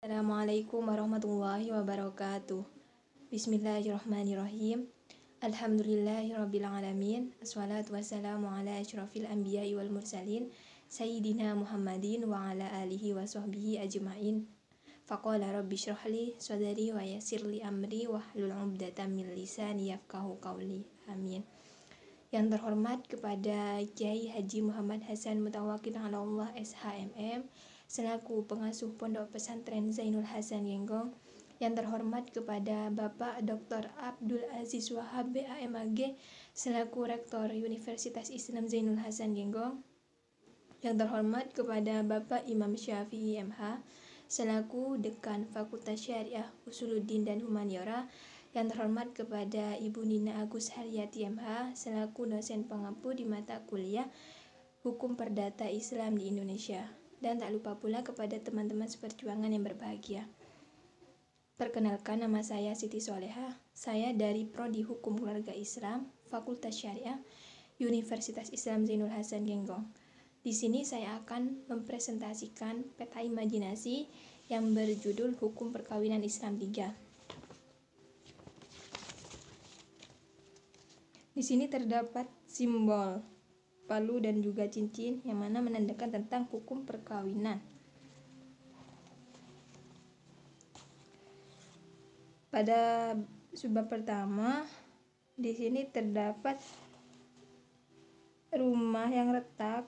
Assalamualaikum warahmatullahi wabarakatuh. Bismillahirrahmanirrahim. Alhamdulillahirrabbilalamin. Assalatu wassalamu ala asyrafil anbiya'i wal mursalin Sayyidina Muhammadin wa ala alihi wa sahbihi ajma'in. Faqala rabbi syrahli sadari wa yassirli amri wahlul 'uqdatam min lisani yafqahu qawli. Amin. Yang terhormat kepada Kiai Haji Muhammad Hasan Mutawakkil ala Allah SHMM selaku pengasuh Pondok Pesantren Zainul Hasan Genggong. Yang terhormat kepada Bapak Dr. Abdul Aziz Wahab BAMAG selaku Rektor Universitas Islam Zainul Hasan Genggong. Yang terhormat kepada Bapak Imam Syafi'i MH selaku Dekan Fakultas Syariah Usuluddin dan Humaniora. Yang terhormat kepada Ibu Nina Agus Haryati MH selaku dosen pengampu di mata kuliah Hukum Perdata Islam di Indonesia. Dan tak lupa pula kepada teman-teman seperjuangan yang berbahagia. Perkenalkan, nama saya Siti Soleha. Saya dari Prodi Hukum Keluarga Islam, Fakultas Syariah, Universitas Islam Zainul Hasan Genggong. Di sini saya akan mempresentasikan peta imajinasi yang berjudul Hukum Perkawinan Islam 3. Di sini terdapat simbol palu dan juga cincin yang mana menandakan tentang hukum perkawinan. Pada subbab pertama, di sini terdapat rumah yang retak,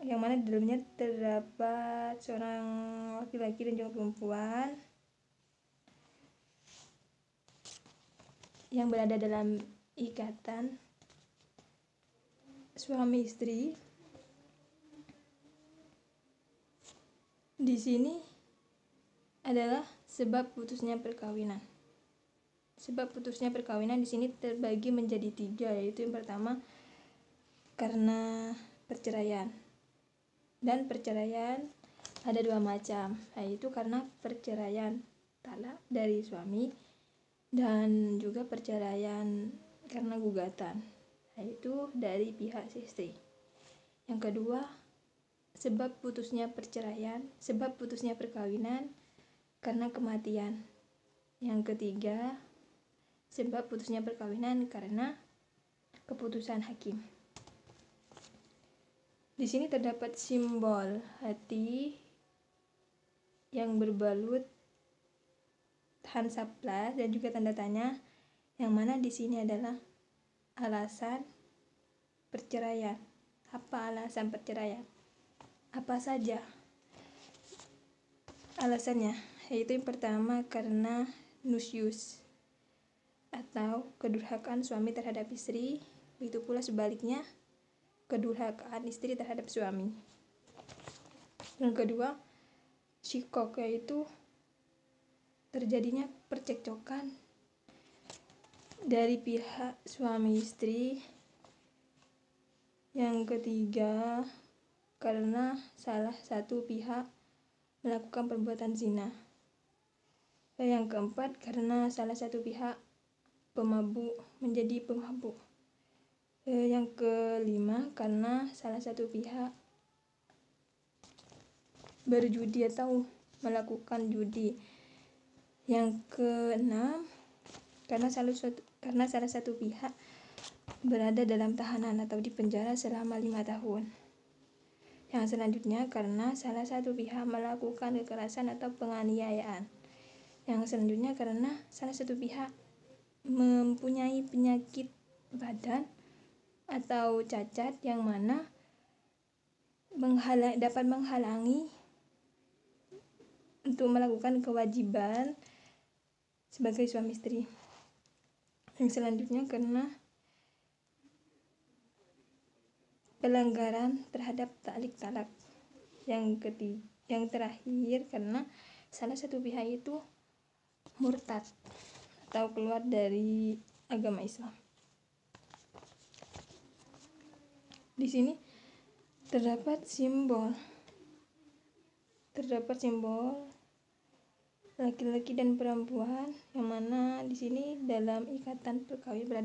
yang mana di dalamnya terdapat seorang laki-laki dan juga perempuan yang berada dalam ikatan suami istri. Di sini adalah sebab putusnya perkawinan. Sebab putusnya perkawinan di sini terbagi menjadi 3, yaitu yang pertama karena perceraian. Dan perceraian ada 2 macam, yaitu karena perceraian talak dari suami dan juga perceraian karena gugatan, yaitu dari pihak istri. Yang kedua, sebab putusnya perkawinan karena kematian. Yang ketiga, sebab putusnya perkawinan karena keputusan hakim. Di sini terdapat simbol hati yang berbalut Hansaplas dan juga tanda tanya, yang mana di sini adalah alasan perceraian. Apa alasan perceraian? Apa saja alasannya? Yaitu yang pertama karena nusyus atau kedurhakaan suami terhadap istri, begitu pula sebaliknya kedurhakaan istri terhadap suami. Yang kedua, syikok, yaitu terjadinya percekcokan dari pihak suami istri. Yang ketiga, karena salah satu pihak melakukan perbuatan zina. Yang keempat, karena salah satu pihak pemabuk menjadi pemabuk. Yang kelima, karena salah satu pihak berjudi atau melakukan judi. Yang keenam, karena salah satu pihak berada dalam tahanan atau di penjara selama 5 tahun. Yang selanjutnya, karena salah satu pihak melakukan kekerasan atau penganiayaan. Yang selanjutnya, karena salah satu pihak mempunyai penyakit badan atau cacat yang mana dapat menghalangi untuk melakukan kewajiban sebagai suami istri. Yang selanjutnya, karena pelanggaran terhadap taklik talak. Yang terakhir, karena salah satu pihak itu murtad atau keluar dari agama Islam. Di sini terdapat simbol laki-laki dan perempuan yang mana di sini berada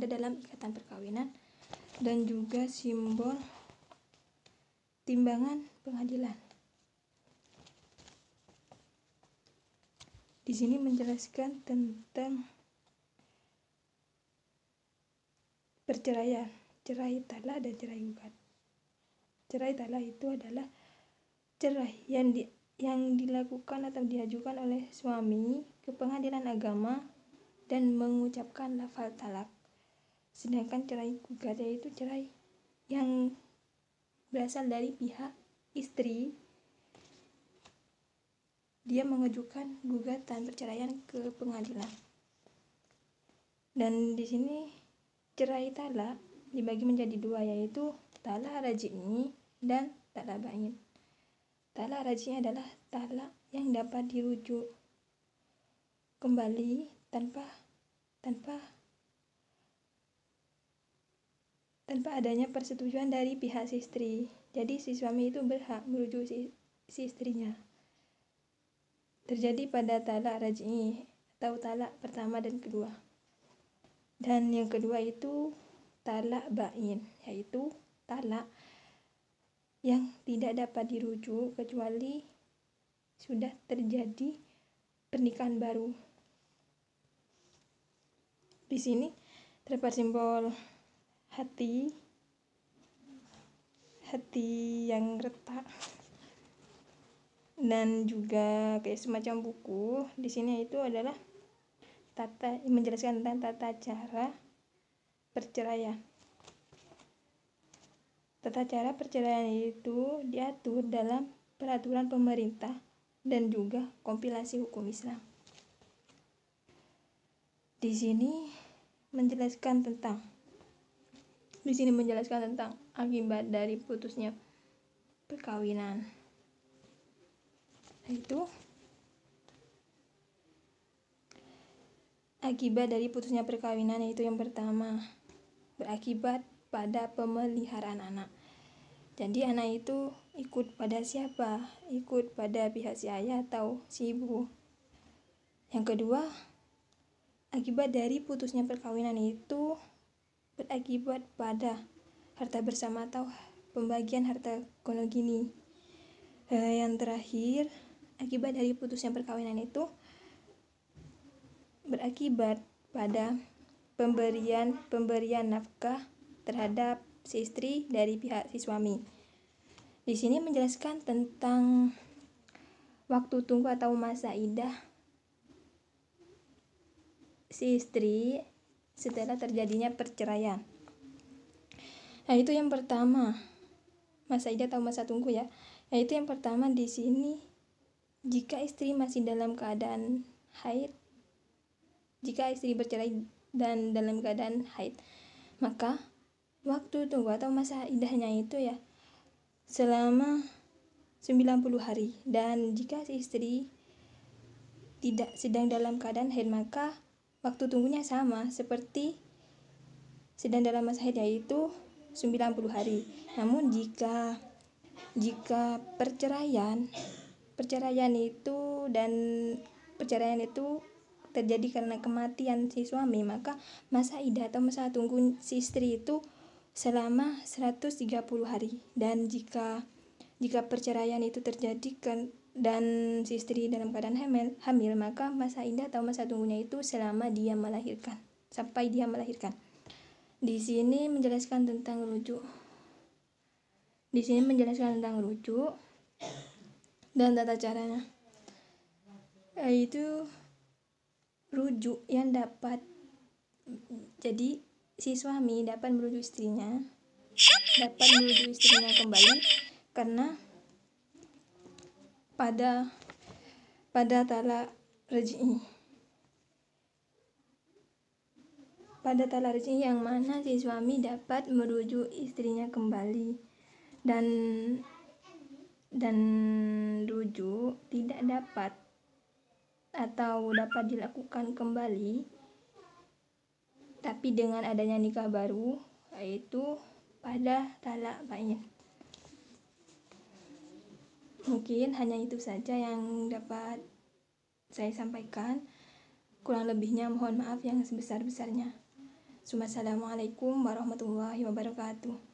dalam ikatan perkawinan, dan juga simbol timbangan pengadilan. Di sini menjelaskan tentang perceraian, cerai talak dan cerai gugat. Cerai talak itu adalah cerai yang dilakukan atau diajukan oleh suami ke pengadilan agama dan mengucapkan lafal talak. Sedangkan cerai gugat yaitu cerai yang berasal dari pihak istri. Dia mengajukan gugatan perceraian ke pengadilan. Dan di sini cerai talak dibagi menjadi dua, yaitu talak raj'i dan talak ba'in. Talak raj'i adalah talak yang dapat dirujuk kembali tanpa adanya persetujuan dari pihak si istri. Jadi si suami itu berhak merujuk si istrinya. Terjadi pada talak raj'i atau talak pertama dan kedua. Dan yang kedua itu talak ba'in, yaitu talak yang tidak dapat dirujuk kecuali sudah terjadi pernikahan baru. Di sini terdapat simbol hati yang retak dan juga kayak semacam buku. Di sini itu adalah menjelaskan tentang tata cara perceraian. Tata cara perceraian itu diatur dalam peraturan pemerintah dan juga kompilasi hukum Islam. Di sini menjelaskan tentang akibat dari putusnya perkawinan. Yaitu akibat dari putusnya perkawinan yaitu yang pertama, berakibat pada pemeliharaan anak. Jadi anak itu ikut pada siapa? Ikut pada pihak si ayah atau si ibu. Yang kedua, akibat dari putusnya perkawinan itu berakibat pada harta bersama atau pembagian harta golongan. Yang terakhir, akibat dari putusnya perkawinan itu berakibat pada pemberian nafkah terhadap si istri dari pihak si suami. Di sini menjelaskan tentang waktu tunggu atau masa iddah si istri setelah terjadinya perceraian. Nah, itu yang pertama, masa iddah atau masa tunggu ya. Yaitu yang pertama di sini, jika istri masih dalam keadaan haid, jika istri bercerai dan dalam keadaan haid, maka waktu tunggu atau masa iddahnya itu ya selama 90 hari. Dan jika si istri tidak sedang dalam keadaan haid, maka waktu tunggunya sama seperti sedang dalam masa haid, yaitu 90 hari. Namun jika perceraian itu terjadi karena kematian si suami, maka masa iddah atau masa tunggu si istri itu selama 130 hari. Dan jika perceraian itu terjadi dan si istri dalam keadaan hamil, maka masa iddah atau masa tunggunya itu sampai dia melahirkan. Di sini menjelaskan tentang rujuk. Dan tata caranya, yaitu rujuk yang dapat, jadi si suami dapat merujuk istrinya kembali karena pada talak raj'i. Pada talak raj'i yang mana si suami dapat merujuk istrinya kembali, dan rujuk tidak dapat dilakukan kembali tapi dengan adanya nikah baru, yaitu pada talak ba'in. Mungkin hanya itu saja yang dapat saya sampaikan. Kurang lebihnya mohon maaf yang sebesar-besarnya. Assalamualaikum warahmatullahi wabarakatuh.